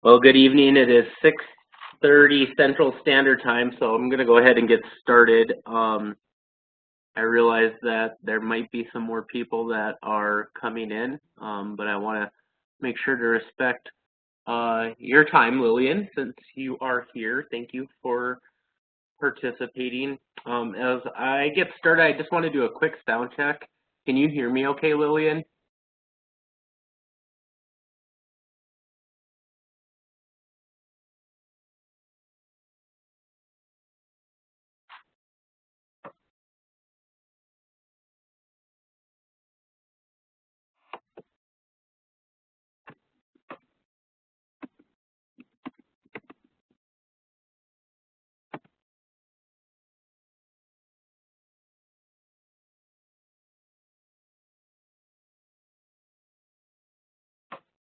Well, good evening. It is 6:30 Central Standard Time, so I'm going to go ahead and get started. I realize that there might be some more people that are coming in, but I want to make sure to respect your time, Lillian, since you are here. Thank you for participating. As I get started, I just want to do a quick sound check. Can you hear me okay, Lillian?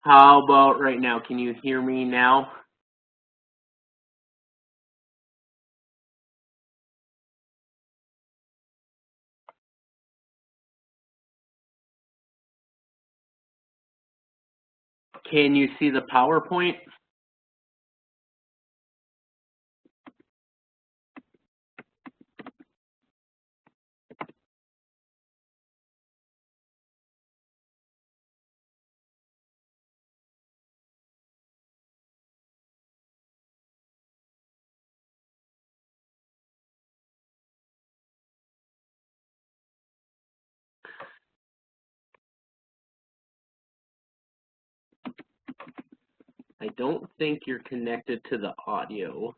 How about right now? Can you hear me now? Can you see the PowerPoint? I don't think you're connected to the audio.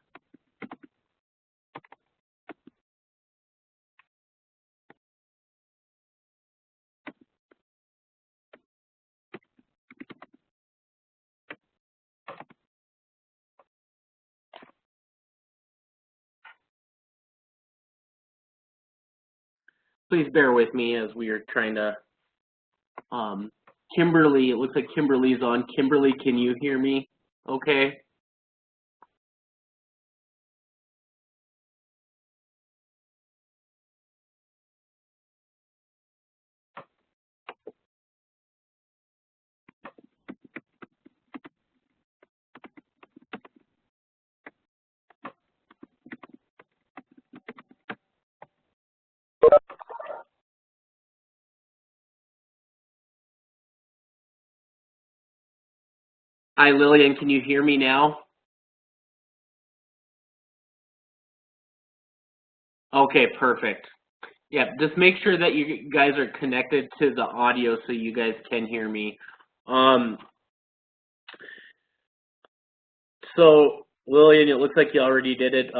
Please bear with me as we are trying to, Kimberly, it looks like Kimberly's on. Kimberly, can you hear me? Okay. Hi, Lillian, can you hear me now? Okay, perfect. Yeah, just make sure that you guys are connected to the audio so you guys can hear me. So, Lillian, it looks like you already did it.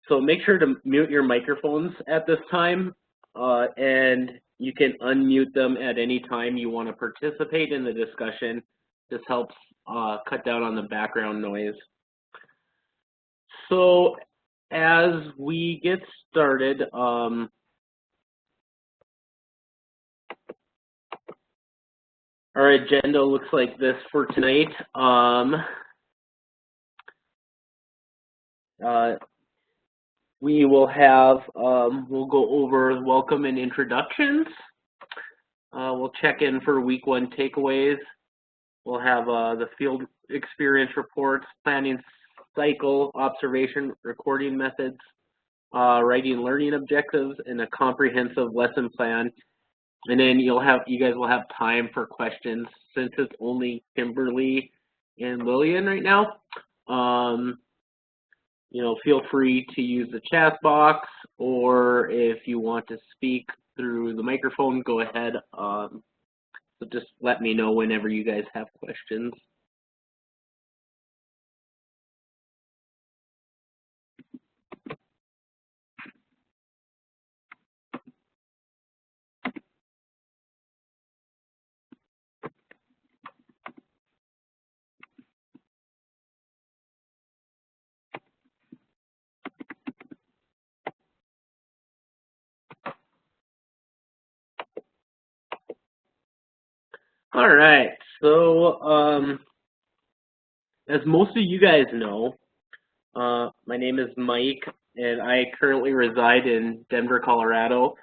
So make sure to mute your microphones at this time, and you can unmute them at any time you want to participate in the discussion. This helps cut down on the background noise. So as we get started, our agenda looks like this for tonight. We will have, we'll go over welcome and introductions. We'll check in for week 1 takeaways. We'll have the field experience reports, planning cycle, observation, recording methods, writing learning objectives, and a comprehensive lesson plan. And then you guys will have time for questions. Since it's only Kimberly and Lillian right now, feel free to use the chat box, or if you want to speak through the microphone, go ahead. So just let me know whenever you guys have questions. All right, so as most of you guys know, my name is Mike, and I currently reside in Denver, Colorado.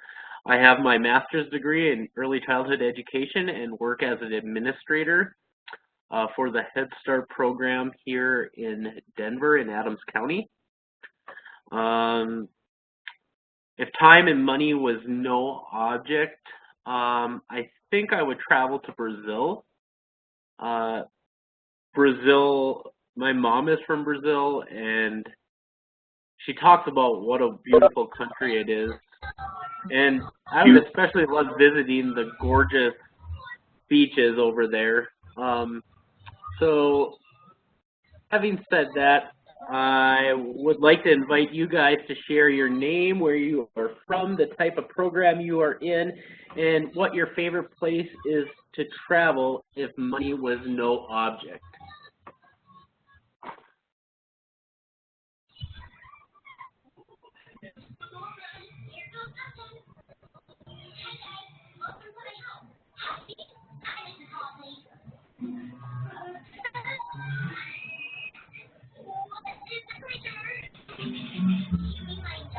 I have my master's degree in early childhood education and work as an administrator. for the Head Start program here in Denver in Adams County. If time and money was no object, I think I would travel to Brazil. Brazil, my mom is from Brazil, and she talks about what a beautiful country it is. And I would especially love visiting the gorgeous beaches over there. So having said that, I would like to invite you guys to share your name, where you are from, the type of program you are in, and what your favorite place is to travel if money was no object.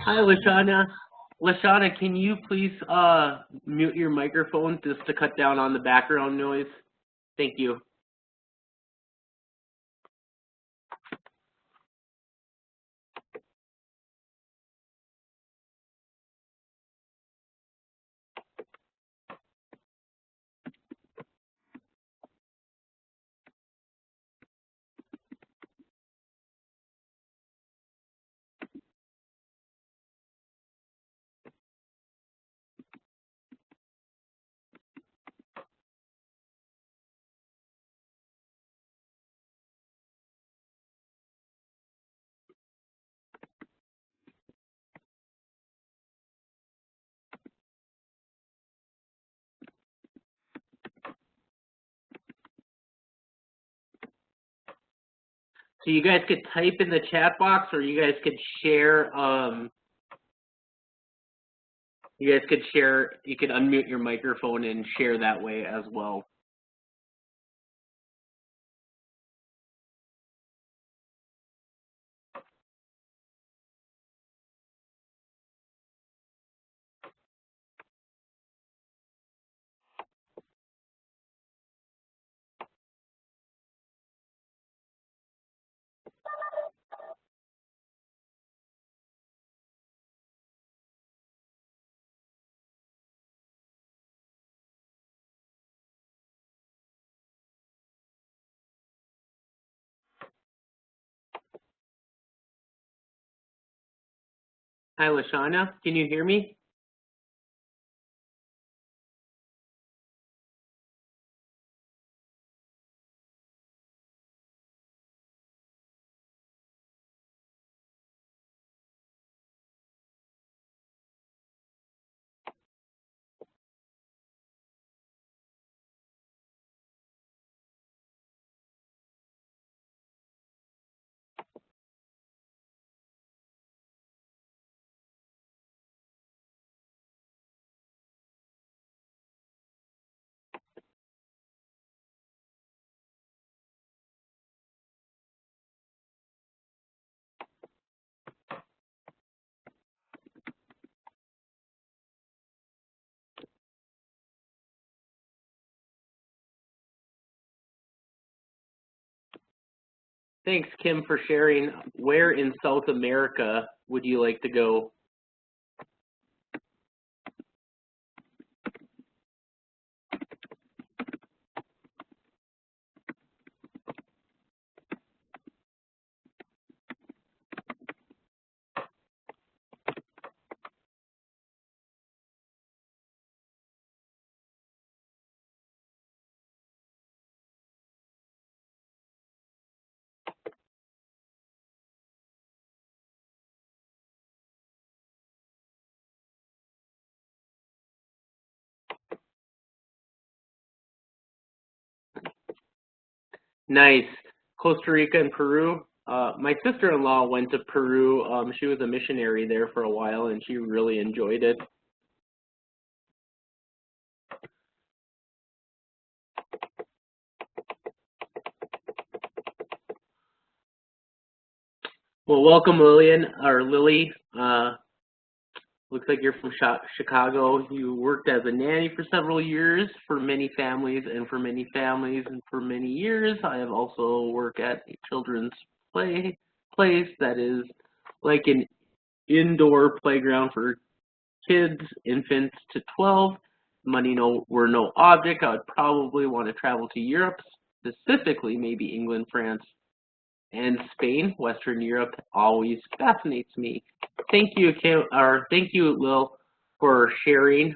Hi, Lashana. Lashana, can you please mute your microphone just to cut down on the background noise? Thank you. So you guys could type in the chat box, or you guys could share. You could unmute your microphone and share that way as well. Hi, Lashana, can you hear me? Thanks, Kim, for sharing. Where in South America would you like to go? Nice. Costa Rica and Peru. My sister-in-law went to Peru. She was a missionary there for a while, and she really enjoyed it. Well, welcome, Lily. Looks like you're from Chicago. You worked as a nanny for several years for many families and for many families and for many years. I have also worked at a children's place that is like an indoor playground for kids, infants to 12. Money were no object. I would probably want to travel to Europe, specifically maybe England, France, and Spain. Western Europe always fascinates me. Thank you, Kim, or thank you, Lil, for sharing.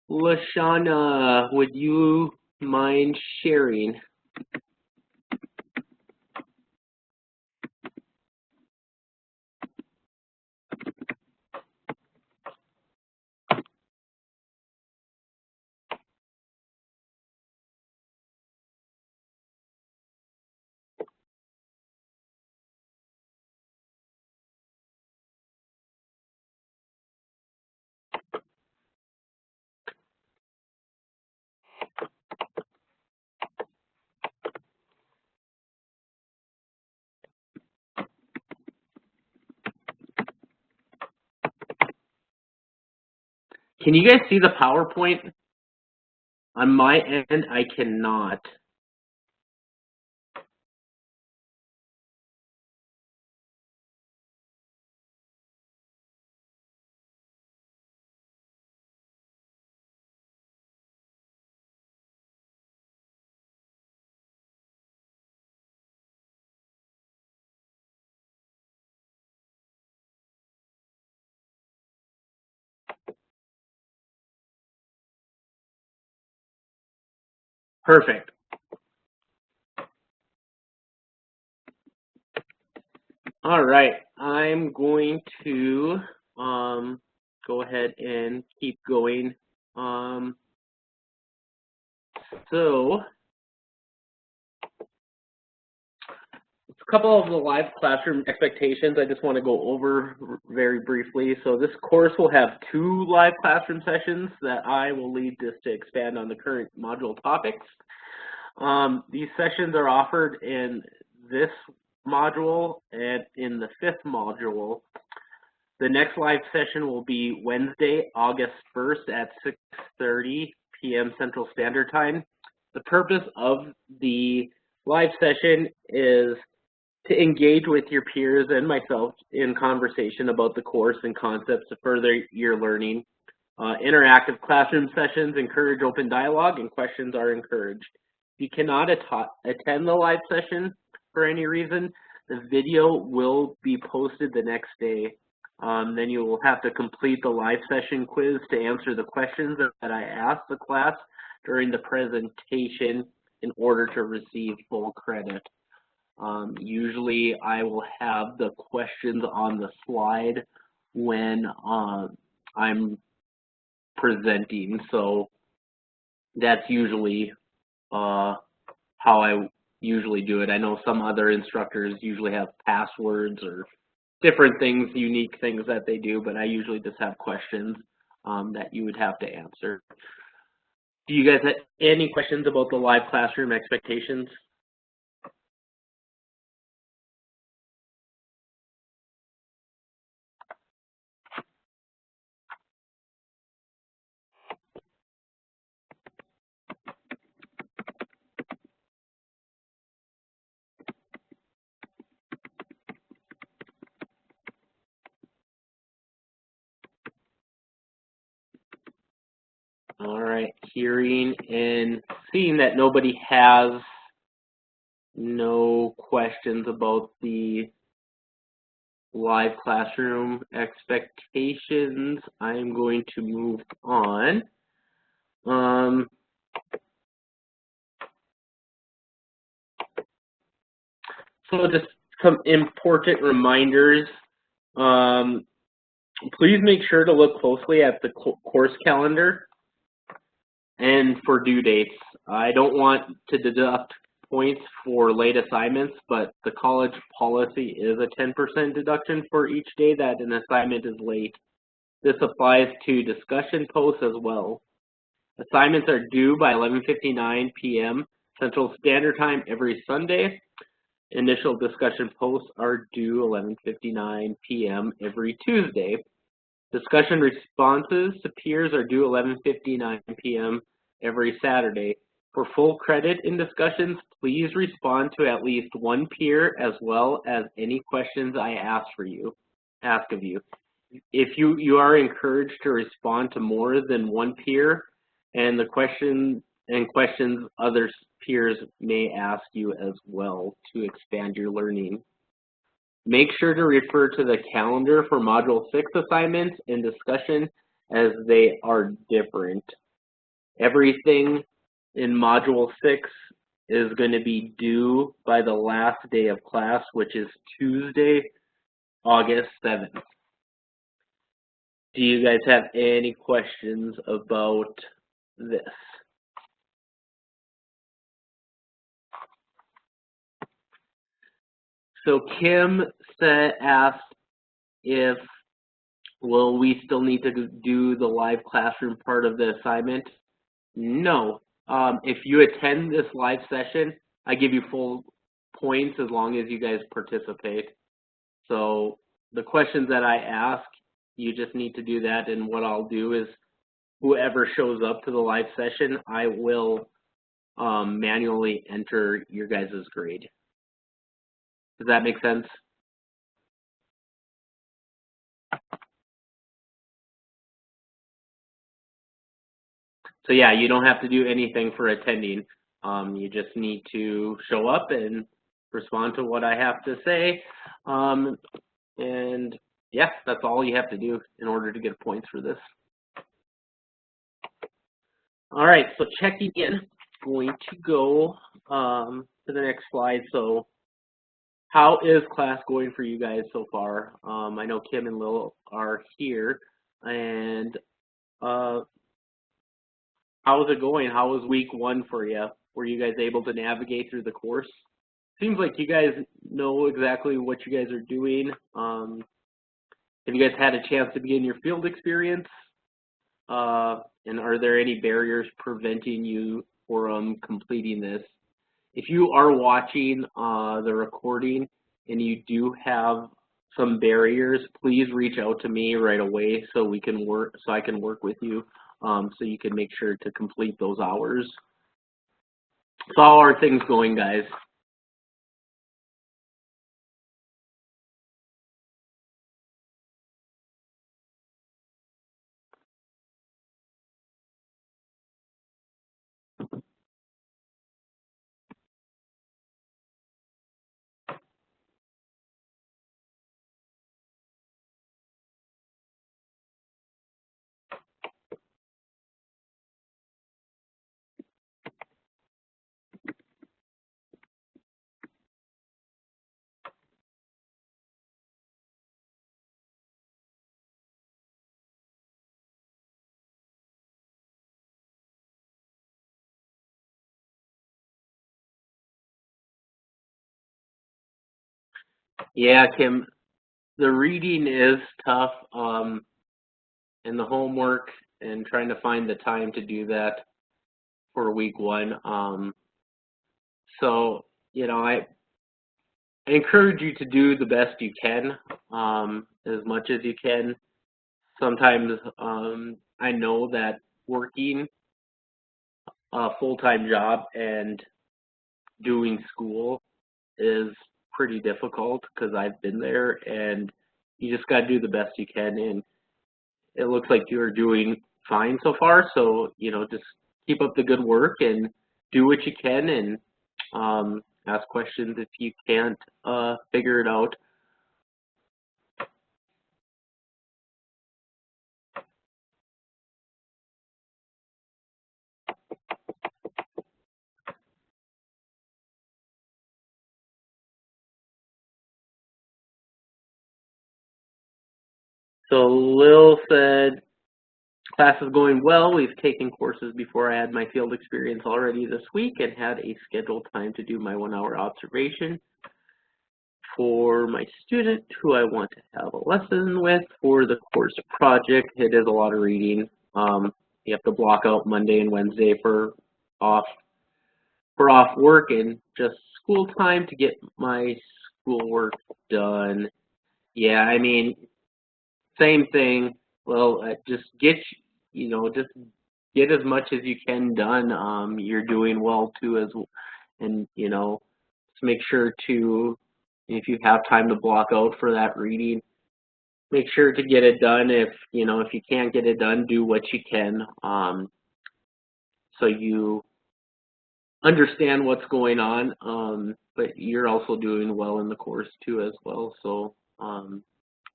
Lashana, would you mind sharing? Can you guys see the PowerPoint? On my end, I cannot. Perfect. All right, I'm going to go ahead and keep going. So, a couple of the live classroom expectations I just want to go over very briefly. So this course will have 2 live classroom sessions that I will lead this to expand on the current module topics. These sessions are offered in this module and in the 5th module. The next live session will be Wednesday, August 1st at 6:30 p.m. Central Standard Time. The purpose of the live session is to engage with your peers and myself in conversation about the course and concepts to further your learning. Interactive classroom sessions encourage open dialogue and questions are encouraged. If you cannot attend the live session for any reason, the video will be posted the next day. Then you will have to complete the live session quiz to answer the questions that I asked the class during the presentation in order to receive full credit. Usually I will have the questions on the slide when I'm presenting, so that's usually how I usually do it. I know some other instructors usually have passwords or different things, unique things that they do, but I usually just have questions that you would have to answer. Do you guys have any questions about the live classroom expectations? All right, hearing and seeing that nobody has no questions about the live classroom expectations, I'm going to move on. So just some important reminders. Please make sure to look closely at the course calendar and for due dates. I don't want to deduct points for late assignments, but the college policy is a 10% deduction for each day that an assignment is late. This applies to discussion posts as well. Assignments are due by 11:59 p.m. Central Standard Time every Sunday. Initial discussion posts are due 11:59 p.m. every Tuesday. Discussion responses to peers are due 11:59 p.m. every Saturday. For full credit in discussions, please respond to at least one peer as well as any questions I ask of you. If you are encouraged to respond to more than one peer and the questions other peers may ask you as well to expand your learning. Make sure to refer to the calendar for Module 6 assignments and discussion as they are different. Everything in Module 6 is going to be due by the last day of class, which is Tuesday, August 7th. Do you guys have any questions about this? So Kim asked if, will we still need to do the live classroom part of the assignment? No. If you attend this live session, I give you full points as long as you guys participate. So the questions that I ask, you just need to do that, and what I'll do is whoever shows up to the live session, I will manually enter your guys' grade. Does that make sense? So yeah, you don't have to do anything for attending. You just need to show up and respond to what I have to say. And yeah, that's all you have to do in order to get points for this. All right, so checking in, going to go to the next slide. So how is class going for you guys so far? I know Kim and Lil are here, and how is it going? How was week 1 for you? Were you guys able to navigate through the course? Seems like you guys know exactly what you guys are doing. Have you guys had a chance to begin your field experience? And are there any barriers preventing you from completing this? If you are watching the recording and you do have some barriers, please reach out to me right away so we can work. So I can work with you, so you can make sure to complete those hours. So how are things going, guys? Yeah, Kim, the reading is tough, and the homework and trying to find the time to do that for week 1. So, you know, I encourage you to do the best you can, as much as you can. Sometimes I know that working a full-time job and doing school is pretty difficult because I've been there, and you just got to do the best you can. And it looks like you're doing fine so far. So, you know, just keep up the good work and do what you can, and ask questions if you can't figure it out. So Lil said, class is going well. We've taken courses before I had my field experience already this week and had a scheduled time to do my 1-hour observation for my student who I want to have a lesson with for the course project. It is a lot of reading. You have to block out Monday and Wednesday for off work and just school time to get my schoolwork done. Yeah, I mean, same thing. Well, just just get as much as you can done. You're doing well too, and just make sure to, if you have time to block out for that reading, make sure to get it done. If you can't get it done, do what you can, so you understand what's going on. But you're also doing well in the course too as well. So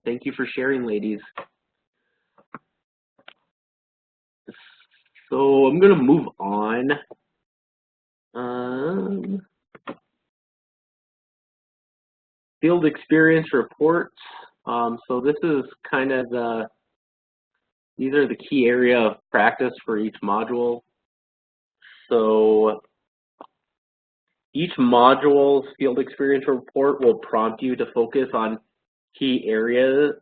thank you for sharing, ladies. So I'm gonna move on. Field experience reports. So this is kind of these are the key area of practice for each module. So each module's field experience report will prompt you to focus on key areas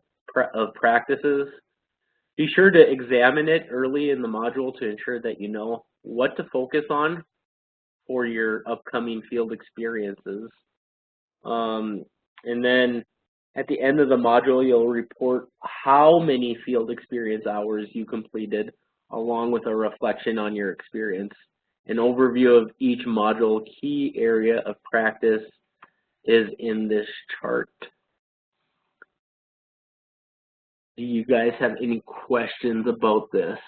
of practices. Be sure to examine it early in the module to ensure that you know what to focus on for your upcoming field experiences. And then at the end of the module, you'll report how many field experience hours you completed, along with a reflection on your experience. An overview of each module key area of practice is in this chart. Do you guys have any questions about this?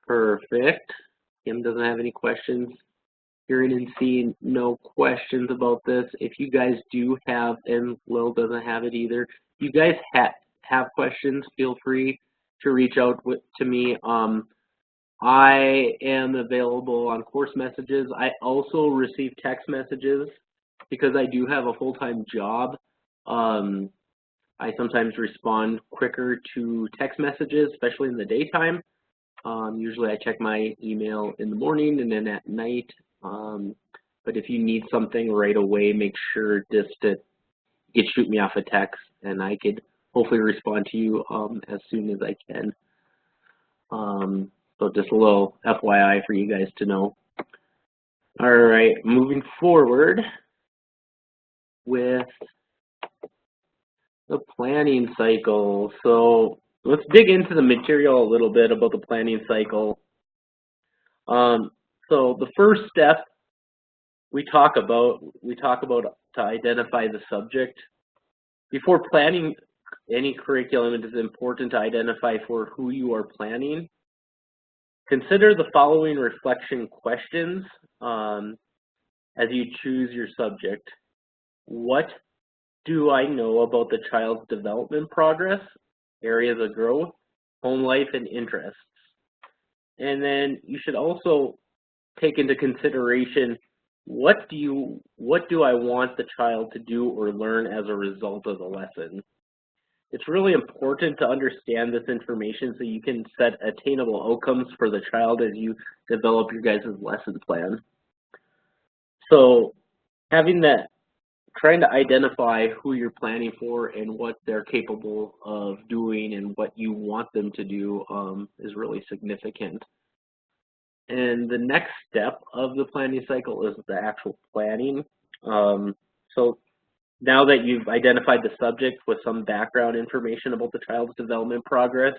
Perfect. Kim doesn't have any questions. Hearing and seeing no questions about this. If you guys do have, and Lil doesn't have it either, if you guys have questions, feel free to reach out to me. I am available on course messages. I also receive text messages because I do have a full-time job. I sometimes respond quicker to text messages, especially in the daytime. Usually I check my email in the morning and then at night. But if you need something right away, make sure just to shoot me off a text, and I could hopefully respond to you as soon as I can. So just a little FYI for you guys to know. All right, moving forward with the planning cycle. So let's dig into the material a little bit about the planning cycle. So the first step we talk about to identify the subject. Before planning any curriculum, it is important to identify for who you are planning. Consider the following reflection questions as you choose your subject. What do I know about the child's development progress, areas of growth, home life, and interests? And then you should also take into consideration what do I want the child to do or learn as a result of the lesson? It's really important to understand this information so you can set attainable outcomes for the child as you develop your guys' lesson plan. So having that, trying to identify who you're planning for and what they're capable of doing and what you want them to do is really significant. And the next step of the planning cycle is the actual planning. So now that you've identified the subject with some background information about the child's development progress,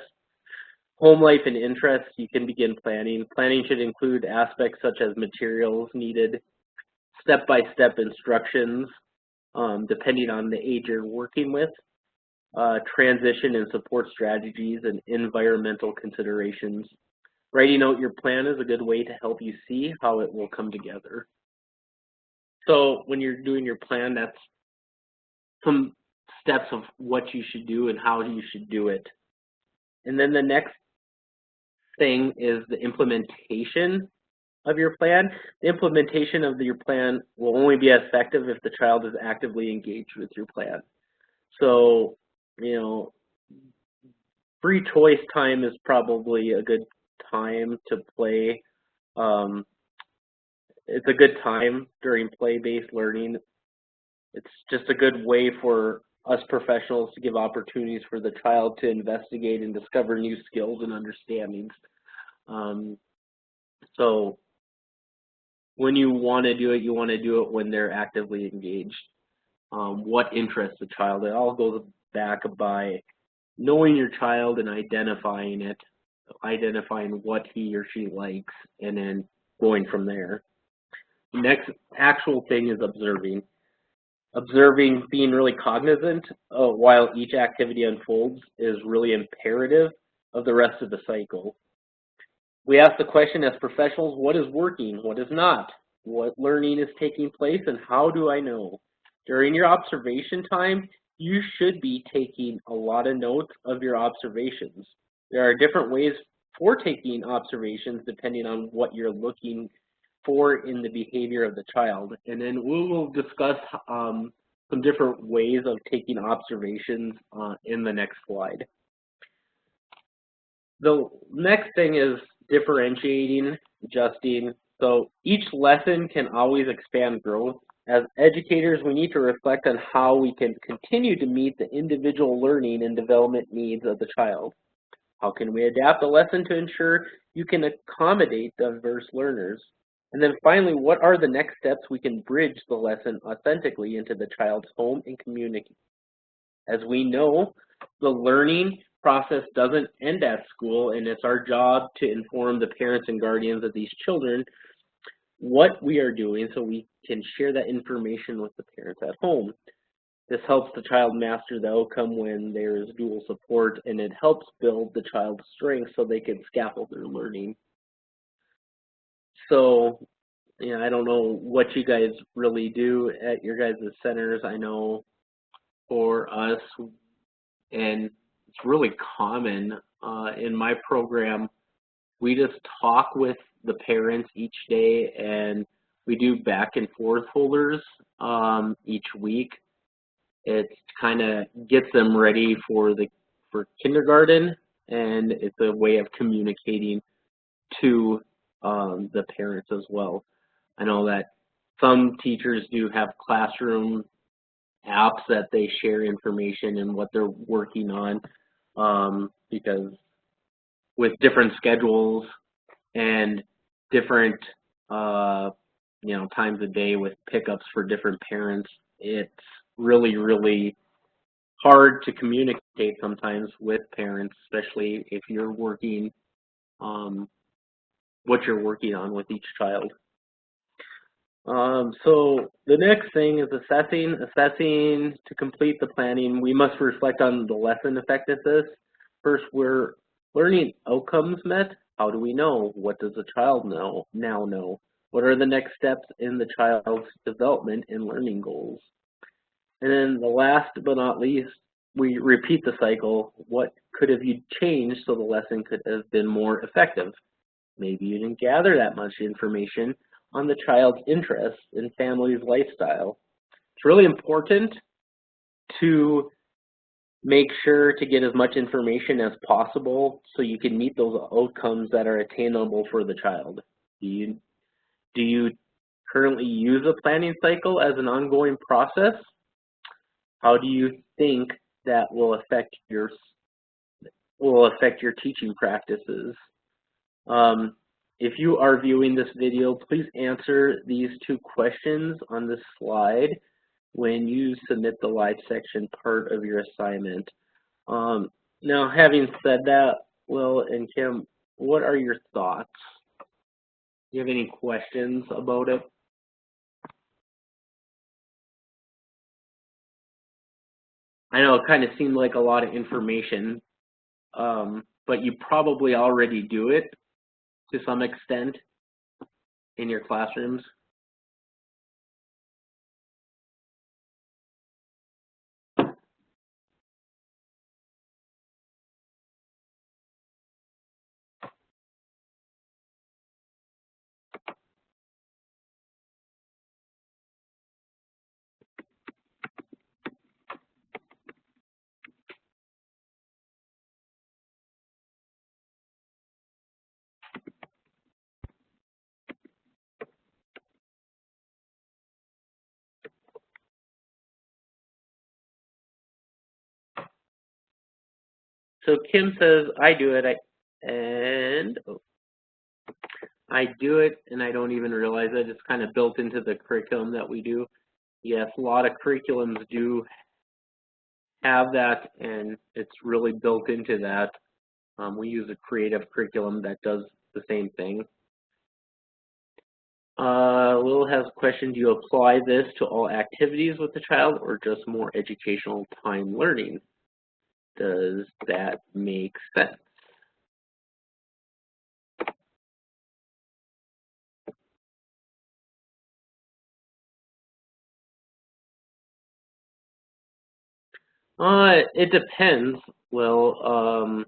home life, and interests, you can begin planning. Planning should include aspects such as materials needed, step-by-step instructions, depending on the age you're working with, transition and support strategies, and environmental considerations. Writing out your plan is a good way to help you see how it will come together. So when you're doing your plan, that's some steps of what you should do and how you should do it. And then the next thing is the implementation of your plan. The implementation of your plan will only be effective if the child is actively engaged with your plan. So, free choice time is probably a good time to play. It's a good time during play-based learning. It's just a good way for us professionals to give opportunities for the child to investigate and discover new skills and understandings. So when you want to do it, you want to do it when they're actively engaged. What interests the child? It all goes back by knowing your child and identifying it, identifying what he or she likes, and then going from there. Next actual thing is observing. Observing, being really cognizant while each activity unfolds is really imperative of the rest of the cycle. We ask the question as professionals, what is working, what is not? What learning is taking place, and how do I know? During your observation time, you should be taking a lot of notes of your observations. There are different ways for taking observations depending on what you're looking for in the behavior of the child. And then we will discuss some different ways of taking observations in the next slide. The next thing is differentiating, adjusting. So each lesson can always expand growth. As educators, we need to reflect on how we can continue to meet the individual learning and development needs of the child. How can we adapt a lesson to ensure you can accommodate diverse learners? And then finally, what are the next steps we can bridge the lesson authentically into the child's home and community? As we know, the learning process doesn't end at school, and it's our job to inform the parents and guardians of these children what we are doing so we can share that information with the parents at home. This helps the child master the outcome when there is dual support, and it helps build the child's strengths so they can scaffold their learning. So, you know, I don't know what you guys really do at your guys' centers. I know for us, and it's really common in my program, we just talk with the parents each day, and we do back and forth folders each week. It kind of gets them ready for kindergarten, and it's a way of communicating to the parents as well. I know that some teachers do have classroom apps that they share information and what they're working on, because with different schedules and different times of day with pickups for different parents, it's really hard to communicate sometimes with parents, especially if you're working what you're working on with each child. So the next thing is assessing. Assessing to complete the planning, we must reflect on the lesson effectiveness. First, we're learning outcomes met. How do we know? What does the child now know? What are the next steps in the child's development and learning goals? And then the last but not least, we repeat the cycle. What could have you changed so the lesson could have been more effective? Maybe you didn't gather that much information on the child's interests and family's lifestyle. It's really important to make sure to get as much information as possible so you can meet those outcomes that are attainable for the child. Do you currently use a planning cycle as an ongoing process? How do you think that will affect your teaching practices? If you are viewing this video, please answer these two questions on this slide when you submit the live section part of your assignment. Now, having said that, Will and Kim, what are your thoughts? Do you have any questions about it? I know it kind of seemed like a lot of information, but you probably already do it to some extent in your classrooms. So Kim says, I do it, I do it, and I don't even realize it. It's kind of built into the curriculum that we do. Yes, a lot of curriculums do have that, and it's really built into that. We use a creative curriculum that does the same thing. Lil has a question, do you apply this to all activities with the child or just more educational time learning? Does that make sense? It depends. Well,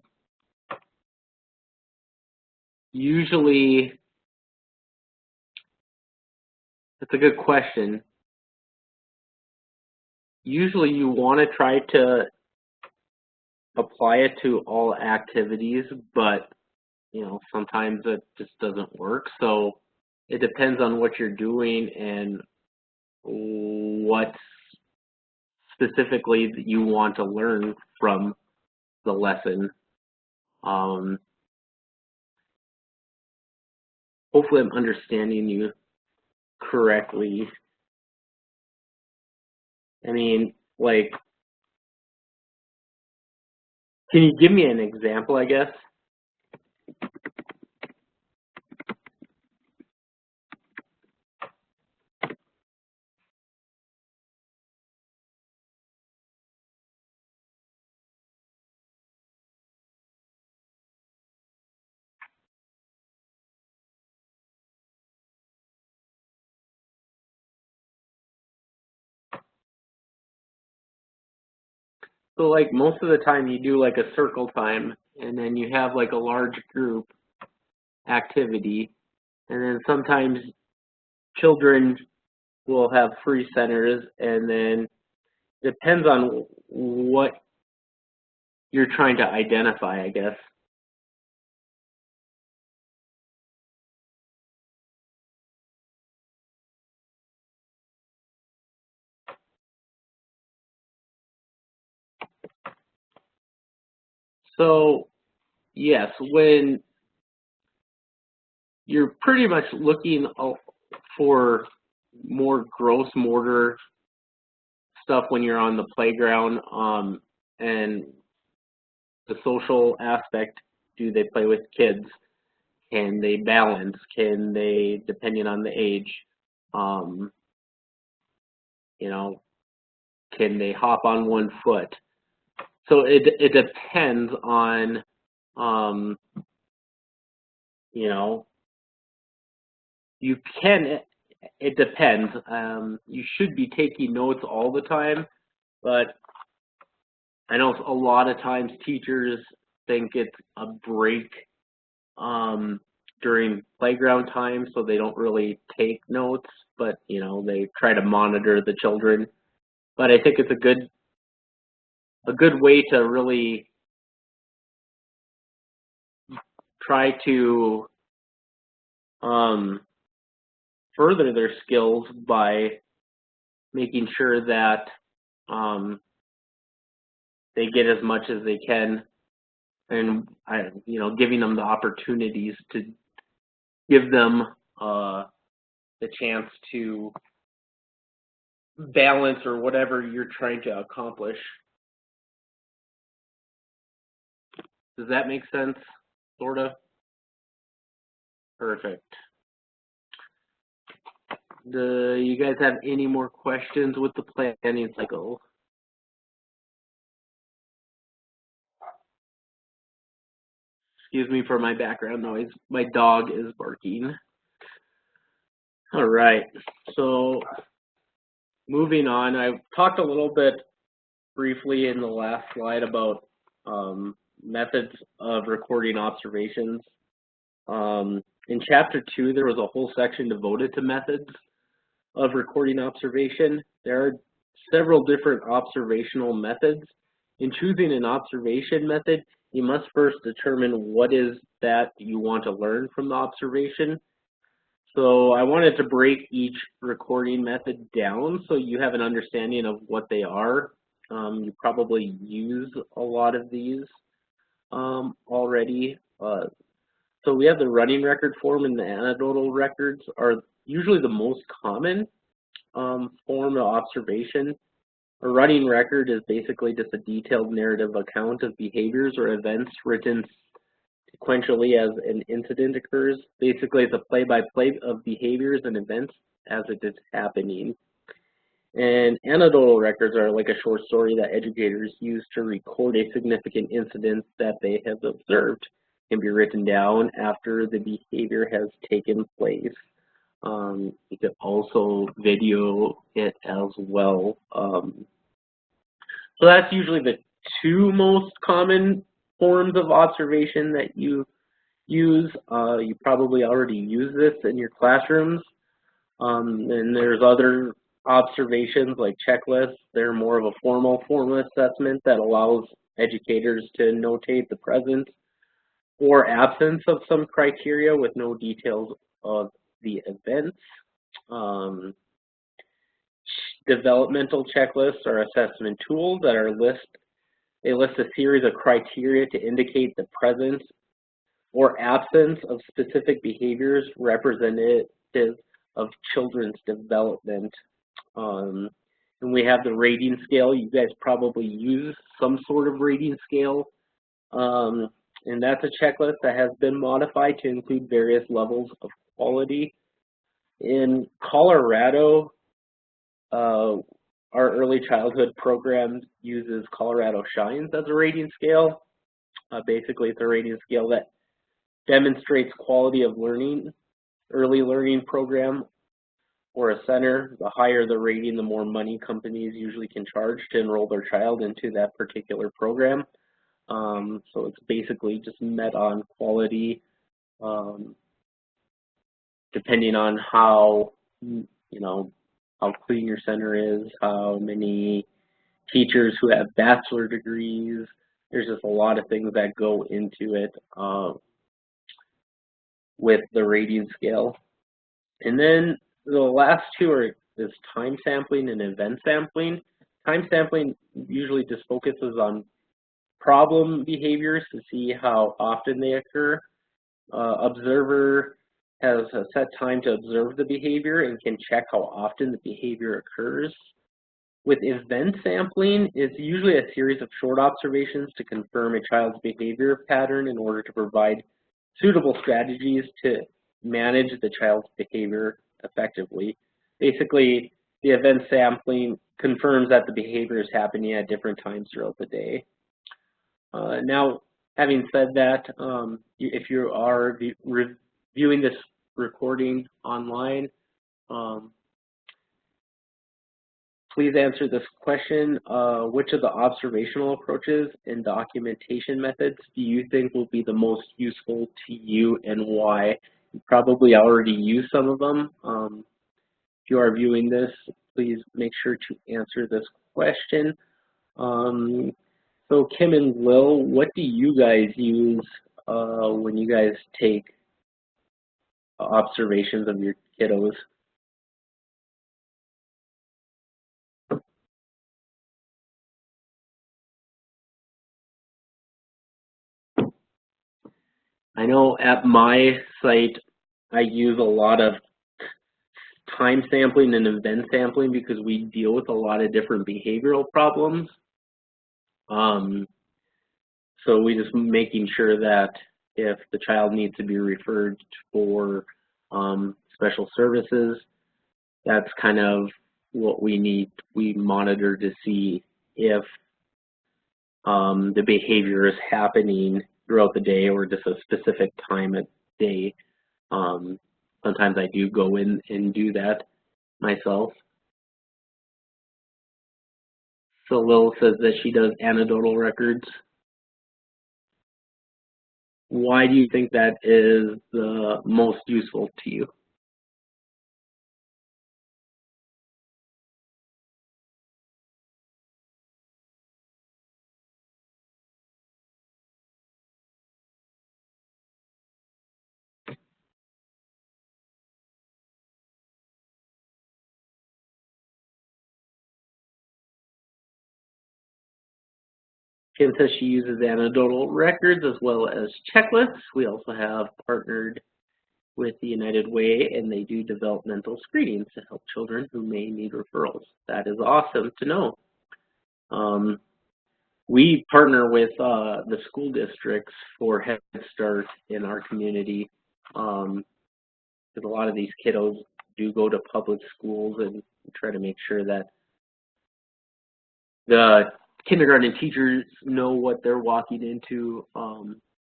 usually, that's a good question. Usually you want to try to apply it to all activities, but you know, sometimes it just doesn't work. So it depends on what you're doing and what specifically that you want to learn from the lesson. Hopefully I'm understanding you correctly. I mean, like, can you give me an example, I guess? So like most of the time you do like a circle time and then you have like a large group activity, and then sometimes children will have free centers, and then depends on what you're trying to identify, I guess. So yes, when you're pretty much looking for more gross motor stuff when you're on the playground, and the social aspect, do they play with kids? Can they balance? Can they, depending on the age, um, you know, can they hop on one foot? So it depends on, you know, you can, it depends. You should be taking notes all the time, but I know a lot of times teachers think it's a break during playground time, so they don't really take notes, but you know, they try to monitor the children. But I think it's a good way to really try to further their skills by making sure that they get as much as they can, and you know, giving them the opportunities to give them the chance to balance or whatever you're trying to accomplish. Does that make sense? Sort of? Perfect. Do you guys have any more questions with the planning cycle? Excuse me for my background noise. My dog is barking. All right, so moving on, I talked a little bit briefly in the last slide about methods of recording observations. In chapter 2, there was a whole section devoted to methods of recording observation. There are several different observational methods. In choosing an observation method, you must first determine what is that you want to learn from the observation. So I wanted to break each recording method down so you have an understanding of what they are. You probably use a lot of these. already. So we have the running record form, and the anecdotal records are usually the most common form of observation. A running record is basically just a detailed narrative account of behaviors or events written sequentially as an incident occurs. Basically, it's a play-by-play of behaviors and events as it is happening. And anecdotal records are like a short story that educators use to record a significant incident that they have observed. It can be written down after the behavior has taken place. You could also video it as well. So that's usually the two most common forms of observation that you use. You probably already use this in your classrooms. And there's other observations like checklists. They're more of a formal form of assessment that allows educators to notate the presence or absence of some criteria with no details of the events. Developmental checklists are assessment tools that are they list a series of criteria to indicate the presence or absence of specific behaviors representative of children's development. And we have the rating scale. You guys probably use some sort of rating scale. And that's a checklist that has been modified to include various levels of quality. In Colorado, our early childhood program uses Colorado Shines as a rating scale. Basically, it's a rating scale that demonstrates quality of learning, early learning program, or a center. The higher the rating, the more money companies usually can charge to enroll their child into that particular program. So it's basically just met on quality, depending on how, how clean your center is, how many teachers who have bachelor degrees. There's just a lot of things that go into it with the rating scale. And then the last two is time sampling and event sampling. Time sampling usually just focuses on problem behaviors to see how often they occur. Observer has a set time to observe the behavior and can check how often the behavior occurs. With event sampling, it's usually a series of short observations to confirm a child's behavior pattern in order to provide suitable strategies to manage the child's behavior effectively. Basically, the event sampling confirms that the behavior is happening at different times throughout the day. Now, having said that, if you are viewing this recording online, please answer this question. Which of the observational approaches and documentation methods do you think will be the most useful to you and why? You probably already use some of them. If you are viewing this, please make sure to answer this question. So Kim and Lil, what do you guys use when you guys take observations of your kiddos? I know at my site, I use a lot of time sampling and event sampling because we deal with a lot of different behavioral problems. So we just making sure that if the child needs to be referred for special services, that's kind of what we monitor to see if the behavior is happening throughout the day or just a specific time of day. Sometimes I do go in and do that myself. So Lil says that she does anecdotal records. Why do you think that is the most useful to you? Kim says she uses anecdotal records as well as checklists. We also have partnered with the United Way, and they do developmental screenings to help children who may need referrals. That is awesome to know. We partner with the school districts for Head Start in our community, because a lot of these kiddos do go to public schools, and we try to make sure that the kindergarten teachers know what they're walking into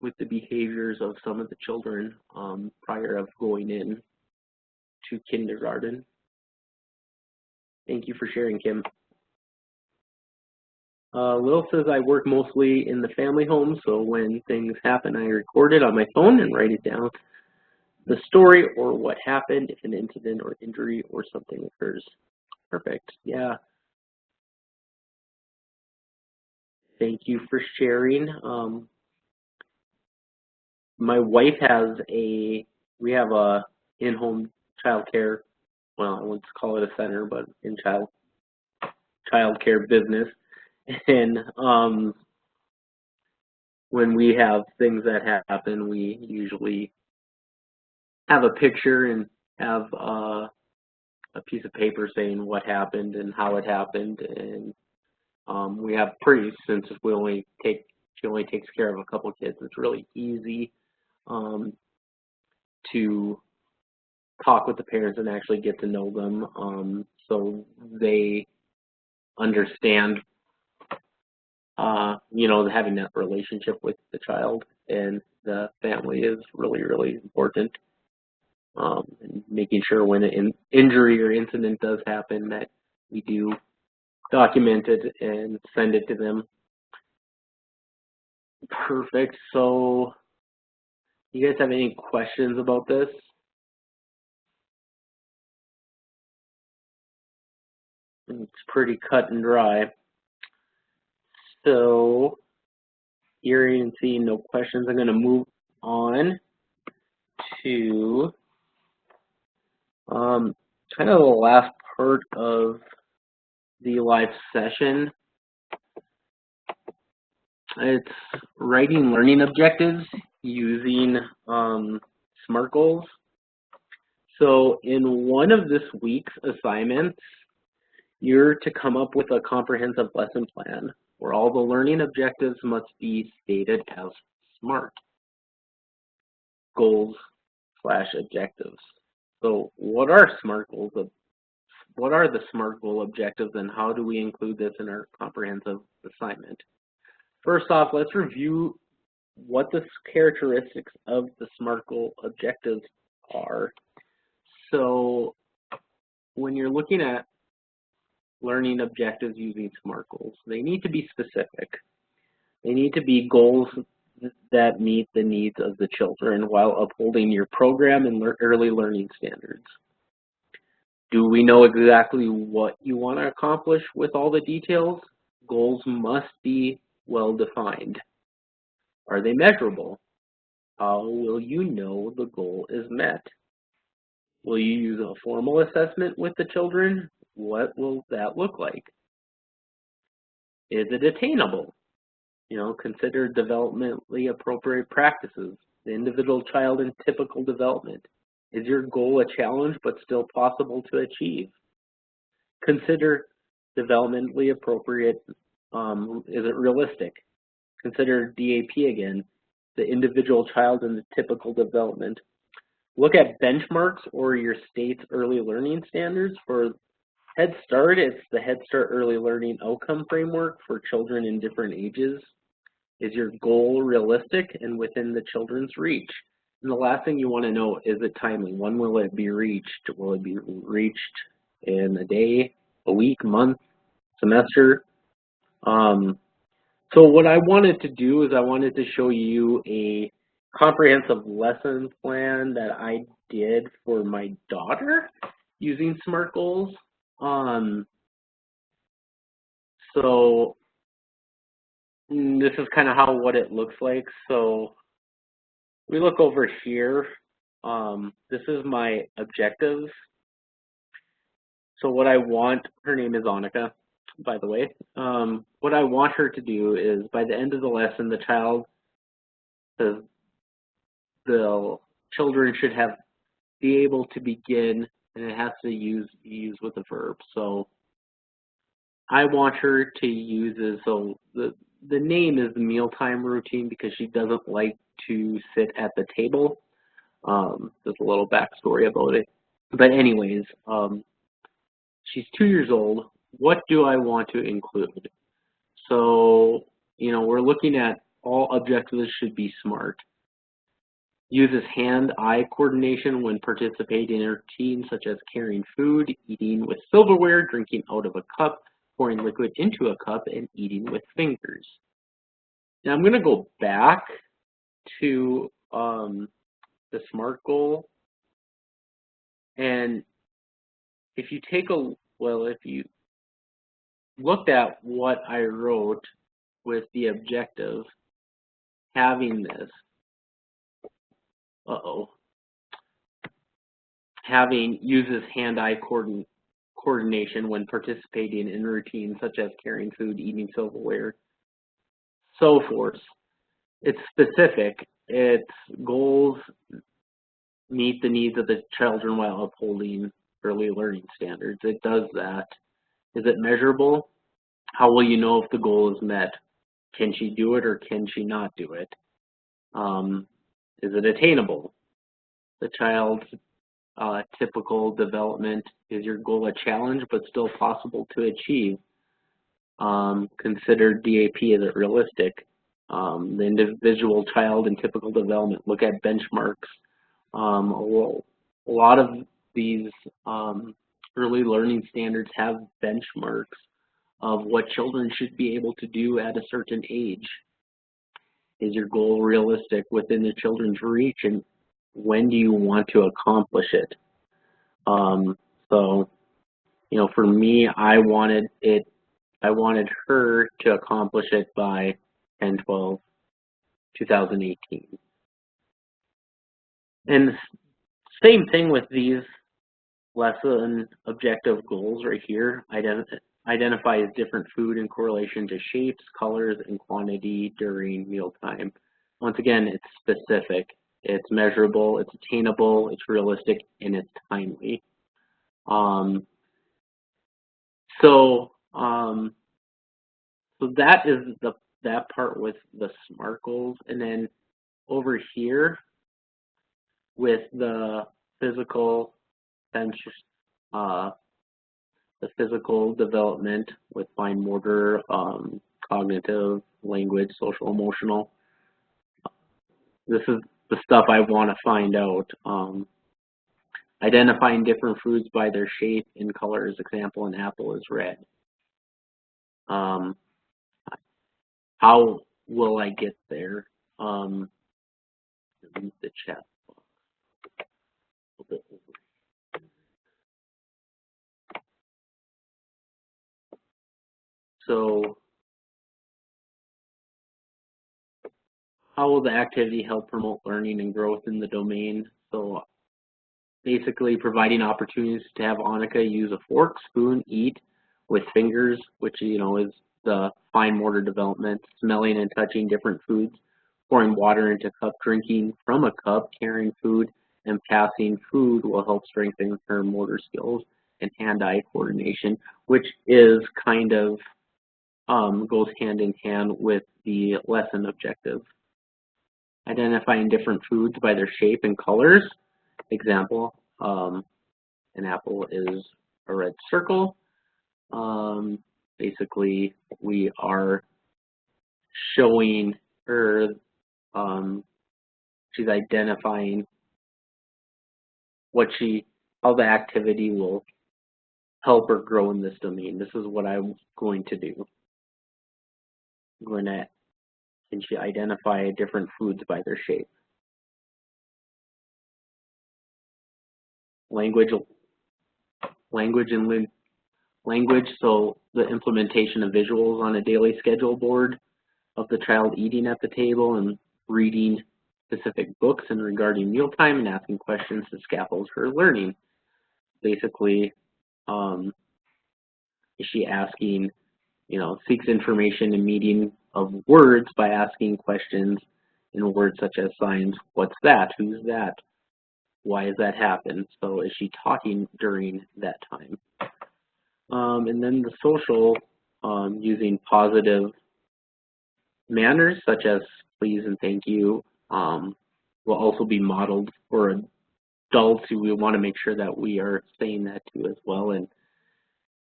with the behaviors of some of the children prior of going in to kindergarten. Thank you for sharing, Kim. Lil says, I work mostly in the family home, so when things happen, I record it on my phone and write it down, the story or what happened, if an incident or injury or something occurs. Perfect. Yeah. Thank you for sharing. My wife has we have a in-home childcare, well, I wouldn't call it a center, but in childcare business. And when we have things that happen, we usually have a picture and have a piece of paper saying what happened and how it happened. And we have since she only takes care of a couple kids, it's really easy to talk with the parents and actually get to know them, so they understand, having that relationship with the child and the family is really, really important. And making sure when an injury or incident does happen that we do document it and send it to them. Perfect. So, you guys have any questions about this? It's pretty cut and dry. So, hearing and seeing no questions, I'm going to move on to kind of the last part of the live session. It's writing learning objectives using SMART goals. So in one of this week's assignments, you're to come up with a comprehensive lesson plan where all the learning objectives must be stated as SMART goals/objectives. So what are SMART goals? What are the SMART goal objectives, and how do we include this in our comprehensive assignment? First off, let's review what the characteristics of the SMART goal objectives are. So when you're looking at learning objectives using SMART goals, they need to be specific. They need to be goals that meet the needs of the children while upholding your program and early learning standards. Do we know exactly what you want to accomplish with all the details? Goals must be well defined. Are they measurable? How will you know the goal is met? Will you use a formal assessment with the children? What will that look like? Is it attainable? Consider developmentally appropriate practices, the individual child in typical development. Is your goal a challenge but still possible to achieve? Consider developmentally appropriate, is it realistic? Consider DAP again, the individual child in the typical development. Look at benchmarks or your state's early learning standards. For Head Start, it's the Head Start Early Learning Outcome Framework for children in different ages. Is your goal realistic and within the children's reach? And the last thing you want to know, is it timely? When will it be reached? Will it be reached in a day, a week, month, semester? So what I wanted to do is I wanted to show you a comprehensive lesson plan that I did for my daughter using SMART goals. So this is kind of what it looks like. So we look over here. This is my objectives. So what I want, her name is Annika. by the way. What I want her to do is by the end of the lesson, the, the children should be able to begin, and it has to use with a verb. So I want her to use it. So the name is the mealtime routine because she doesn't like to sit at the table. There's a little backstory about it. But anyways, she's 2 years old. What do I want to include? So, we're looking at all objectives should be SMART. Uses hand-eye coordination when participating in routines such as carrying food, eating with silverware, drinking out of a cup, pouring liquid into a cup, and eating with fingers. Now I'm going to go back to the SMART goal, and if you looked at what I wrote with the objective, having this, having uses hand-eye coordination when participating in routines such as carrying food, eating silverware, so forth. It's specific. Its goals meet the needs of the children while upholding early learning standards. It does that. Is it measurable? How will you know if the goal is met? Can she do it or can she not do it? Is it attainable? The child's typical development, is your goal a challenge but still possible to achieve? Consider DAP, is it realistic? The individual child and typical development, look at benchmarks. A lot of these early learning standards have benchmarks of what children should be able to do at a certain age. Is your goal realistic within the children's reach, and when do you want to accomplish it? So, for me, I wanted her to accomplish it by 10/12/2018. And same thing with these lesson objective goals right here. Identifies different food in correlation to shapes, colors, and quantity during mealtime. Once again, it's specific. It's measurable, it's attainable, it's realistic, and it's timely. So that is that part with the SMART goals, and then over here with the physical the physical development with fine motor, cognitive, language, social, emotional. This is the stuff I want to find out. Identifying different foods by their shape and color, as example, an apple is red. How will I get there? Use the chat box a bit over. So, how will the activity help promote learning and growth in the domain? So, basically providing opportunities to have Annika use a fork, spoon, eat with fingers, which is the fine motor development, smelling and touching different foods, pouring water into a cup, drinking from a cup, carrying food, and passing food will help strengthen her motor skills and hand-eye coordination, which is kind of goes hand in hand with the lesson objective. Identifying different foods by their shape and colors. Example, an apple is a red circle. Basically, we are showing her, she's identifying how the activity will help her grow in this domain. This is what I'm going to do. Can she identify different foods by their shape? Language, so the implementation of visuals on a daily schedule board of the child eating at the table and reading specific books and regarding mealtime and asking questions to scaffold her learning. Basically, is she asking seeks information in meaning of words by asking questions in words such as signs. What's that? Who's that? Why does that happen? So is she talking during that time? And then the social, using positive manners such as please and thank you, will also be modeled for adults who we want to make sure that we are saying that to as well, and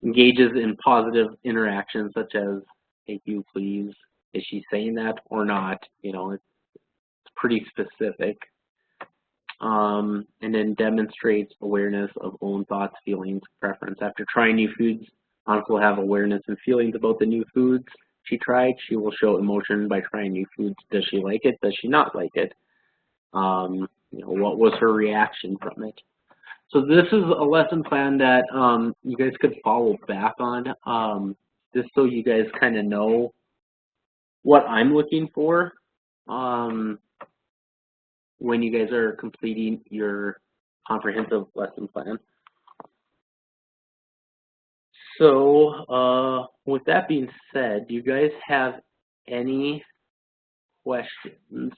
engages in positive interactions such as thank you, please. Is she saying that or not? It's pretty specific. And then demonstrates awareness of own thoughts, feelings, preference. After trying new foods, Anka will have awareness and feelings about the new foods she tried. She will show emotion by trying new foods. Does she like it? Does she not like it? What was her reaction from it? So this is a lesson plan that you guys could follow back on, just so you guys kind of know what I'm looking for when you guys are completing your comprehensive lesson plan. So with that being said, do you guys have any questions?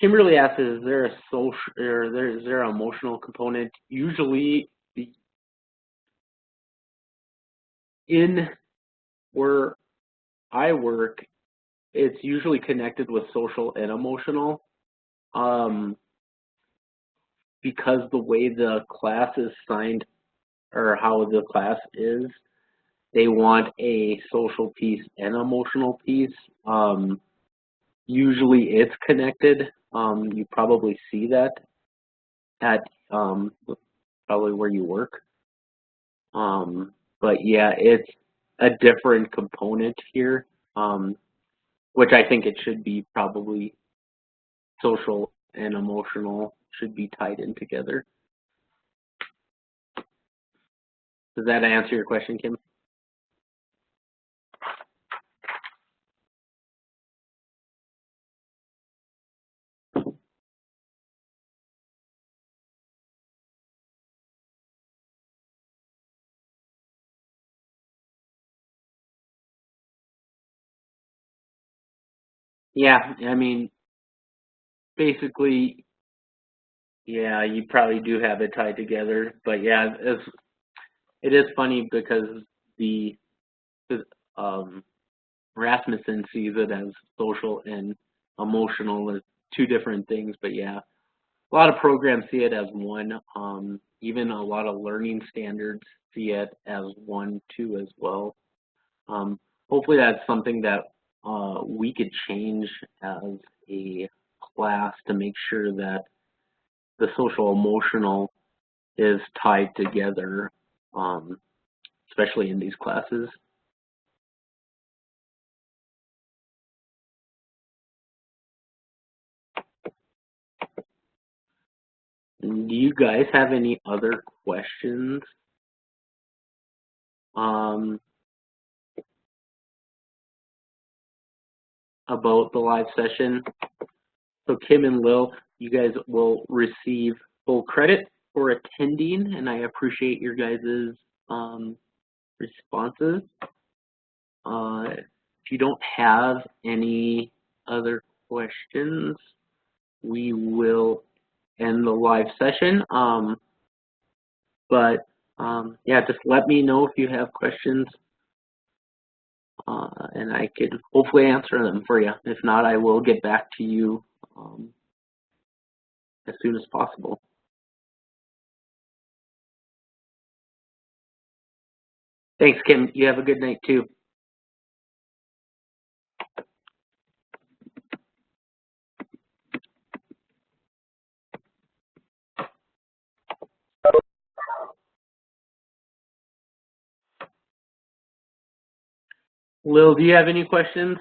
Kimberly asks, is there a social or is there an emotional component? Usually in where I work, it's usually connected with social and emotional, because the way the class is signed or how the class is, they want a social piece and emotional piece. Usually it's connected. You probably see that at probably where you work. But yeah, it's a different component here, which I think it should be probably social and emotional should be tied in together. Does that answer your question, Kim? Yeah, I mean, basically, yeah, you probably do have it tied together. But yeah, it is funny because the Rasmussen sees it as social and emotional as two different things. But yeah, a lot of programs see it as one. Even a lot of learning standards see it as one too as well. Hopefully that's something that we could change as a class to make sure that the social emotional is tied together, especially in these classes. Do you guys have any other questions about the live session? So Kim and Lil, you guys will receive full credit for attending, and I appreciate your guys' responses. If you don't have any other questions, we will end the live session. Yeah, just let me know if you have questions, and I can hopefully answer them for you. If not, I will get back to you as soon as possible. Thanks, Kim. You have a good night, too. Lil, do you have any questions?